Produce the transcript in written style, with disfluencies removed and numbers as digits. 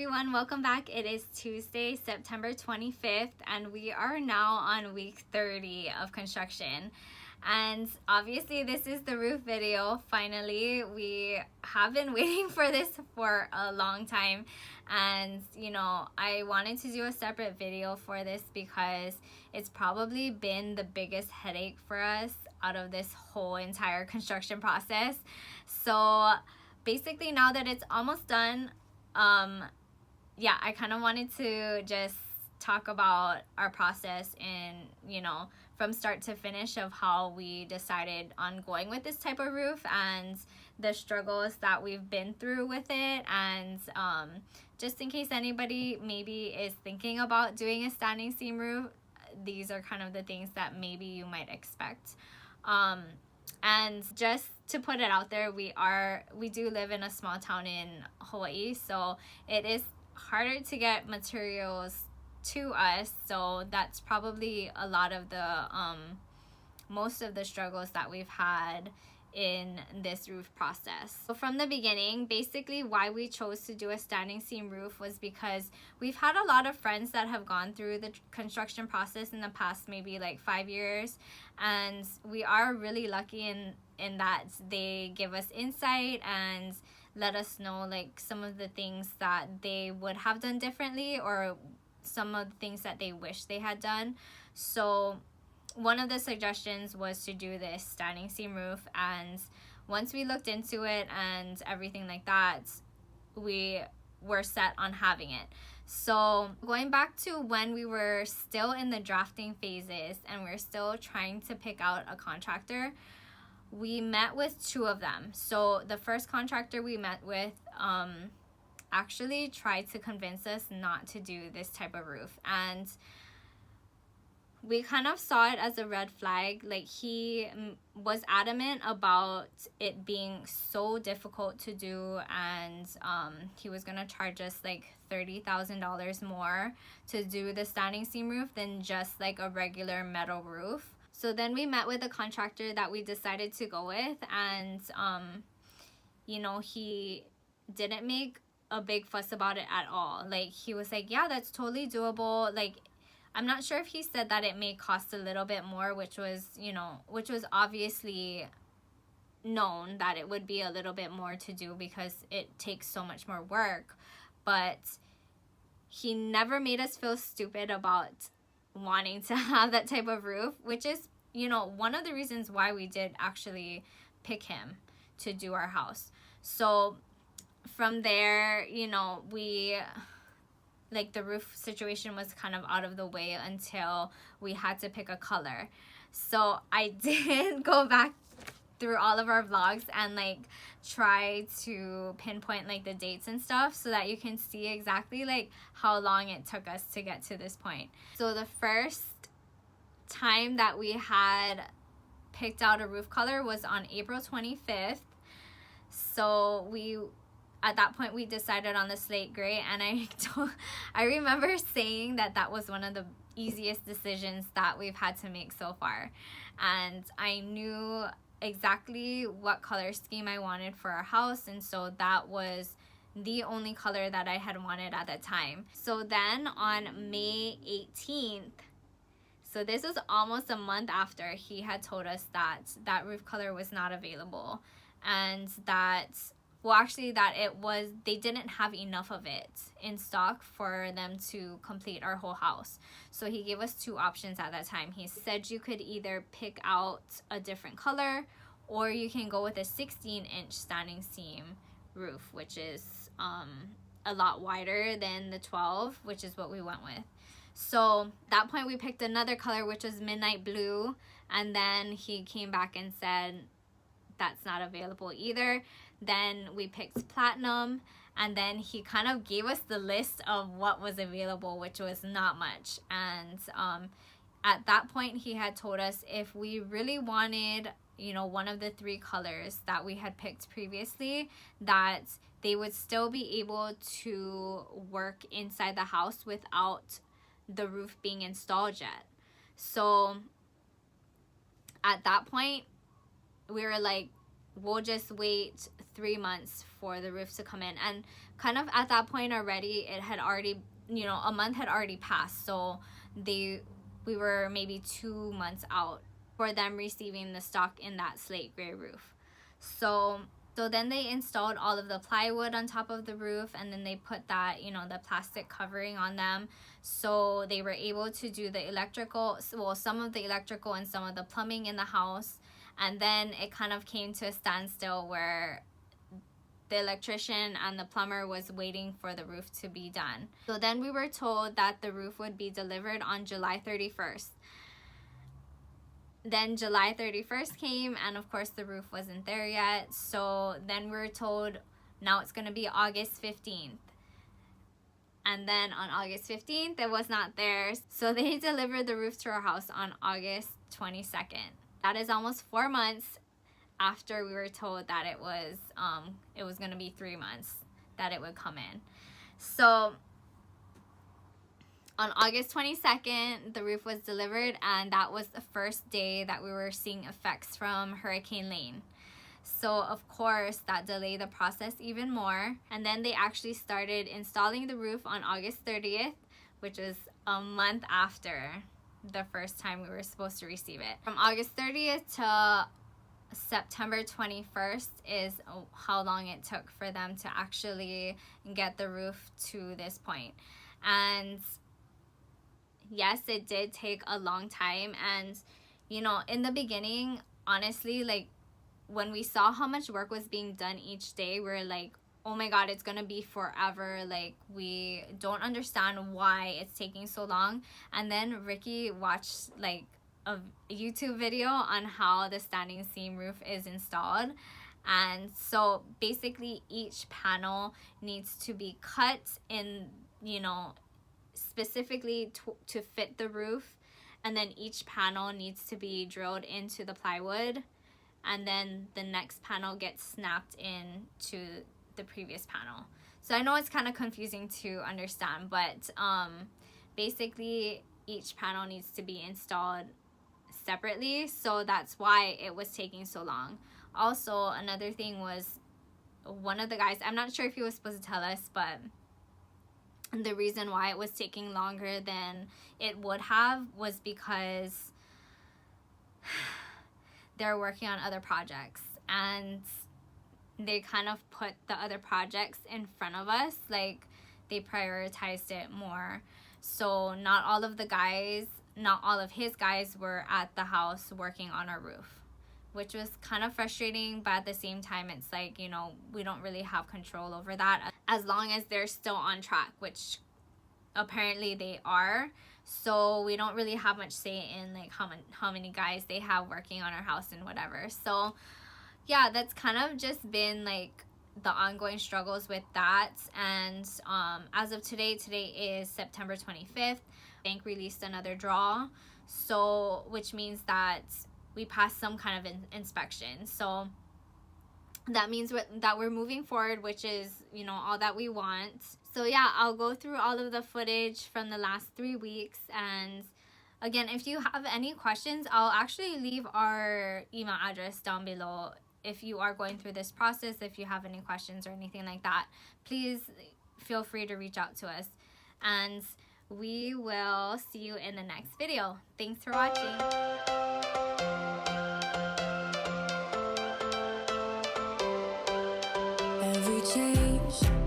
Everyone, welcome back. It is Tuesday, September 25th, and we are now on week 30 of construction. And obviously, this is the roof video. Finally, we have been waiting for this for a long time. And I wanted to do a separate video for this because it's probably been the biggest headache for us out of this whole entire construction process. So basically, now that it's almost done, yeah, I kind of wanted to just talk about our process and, from start to finish of how we decided on going with this type of roof and the struggles that we've been through with it. And just in case anybody maybe is thinking about doing a standing seam roof, these are kind of the things that maybe you might expect. And just to put it out there, we do live in a small town in Hawaii, so it is harder to get materials to us. So that's probably a lot of the most of the struggles that we've had in this roof process. So from the beginning, basically why we chose to do a standing seam roof was because we've had a lot of friends that have gone through the construction process in the past maybe like 5 years, and we are really lucky in that they give us insight and let us know like some of the things that they would have done differently or some of the things that they wish they had done. So one of the suggestions was to do this standing seam roof, and once we looked into it and everything like that, we were set on having it. So going back to when we were still in the drafting phases and we're still trying to pick out a contractor, we met with two of them. So the first contractor we met with actually tried to convince us not to do this type of roof, and we kind of saw it as a red flag. Like, he was adamant about it being so difficult to do, and he was gonna charge us like $30,000 more to do the standing seam roof than just like a regular metal roof. So then we met with a contractor that we decided to go with, and he didn't make a big fuss about it at all. Like, he was like, yeah, that's totally doable. Like, I'm not sure if he said that it may cost a little bit more, which was obviously known that it would be a little bit more to do because it takes so much more work. But he never made us feel stupid about wanting to have that type of roof, which is, one of the reasons why we did actually pick him to do our house. So from there, the roof situation was kind of out of the way until we had to pick a color. So I did go back through all of our vlogs and try to pinpoint the dates and stuff so that you can see exactly how long it took us to get to this point. So the first time that we had picked out a roof color was on April 25th. So at that point we decided on the slate gray, and I remember saying that was one of the easiest decisions that we've had to make so far, and I knew exactly what color scheme I wanted for our house, and so that was the only color that I had wanted at that time. So then on May 18th, so this was almost a month after, he had told us that roof color was not available, and that they didn't have enough of it in stock for them to complete our whole house. So he gave us two options at that time. He said you could either pick out a different color, or you can go with a 16-inch standing seam roof, which is a lot wider than the 12, which is what we went with. So at that point we picked another color, which was midnight blue, and then he came back and said that's not available either. Then we picked platinum, and then he kind of gave us the list of what was available, which was not much. And at that point he had told us if we really wanted one of the three colors that we had picked previously, that they would still be able to work inside the house without the roof being installed yet. So at that point we were like, we'll just wait 3 months for the roof to come in. And kind of at that point already, it had already, you know, a month had already passed, so we were maybe 2 months out for them receiving the stock in that slate gray roof. So then they installed all of the plywood on top of the roof, and then they put that, you know, the plastic covering on them. So they were able to do the electrical, well, some of the electrical and some of the plumbing in the house. And then it kind of came to a standstill where the electrician and the plumber was waiting for the roof to be done. So then we were told that the roof would be delivered on July 31st. Then July 31st came, and of course the roof wasn't there yet. So then we were told now it's going to be August 15th. And then on August 15th, it was not there. So they delivered the roof to our house on August 22nd. That is almost 4 months after we were told that it was going to be 3 months that it would come in. So on August 22nd, the roof was delivered, and that was the first day that we were seeing effects from Hurricane Lane. So of course that delayed the process even more. And then they actually started installing the roof on August 30th, which is a month after the first time we were supposed to receive it. From August 30th to September 21st is how long it took for them to actually get the roof to this point. And yes, it did take a long time. And you know, in the beginning, honestly, like when we saw how much work was being done each day, we're like, oh my god, it's gonna be forever. Like, we don't understand why it's taking so long. And then Ricky watched like a YouTube video on how the standing seam roof is installed. And so basically each panel needs to be cut in, you know, specifically to fit the roof, and then each panel needs to be drilled into the plywood, and then the next panel gets snapped in to the previous panel. So I know it's kind of confusing to understand, but basically each panel needs to be installed separately, so that's why it was taking so long. Also, another thing was, one of the guys, I'm not sure if he was supposed to tell us, but the reason why it was taking longer than it would have was because they're working on other projects, and they kind of put the other projects in front of us. Like, they prioritized it more. So not all of his guys were at the house working on our roof, which was kind of frustrating. But at the same time, it's like, you know, we don't really have control over that as long as they're still on track, which apparently they are. So we don't really have much say in like how many guys they have working on our house and whatever. So yeah, that's kind of just been like the ongoing struggles with that. And as of today is September 25th. Bank released another draw, so which means that we passed some kind of inspection. So that means that we're moving forward, which is, you know, all that we want. So yeah, I'll go through all of the footage from the last 3 weeks. And again, if you have any questions, I'll actually leave our email address down below. If you are going through this process, if you have any questions or anything like that, please feel free to reach out to us. And we will see you in the next video. Thanks for watching. Every change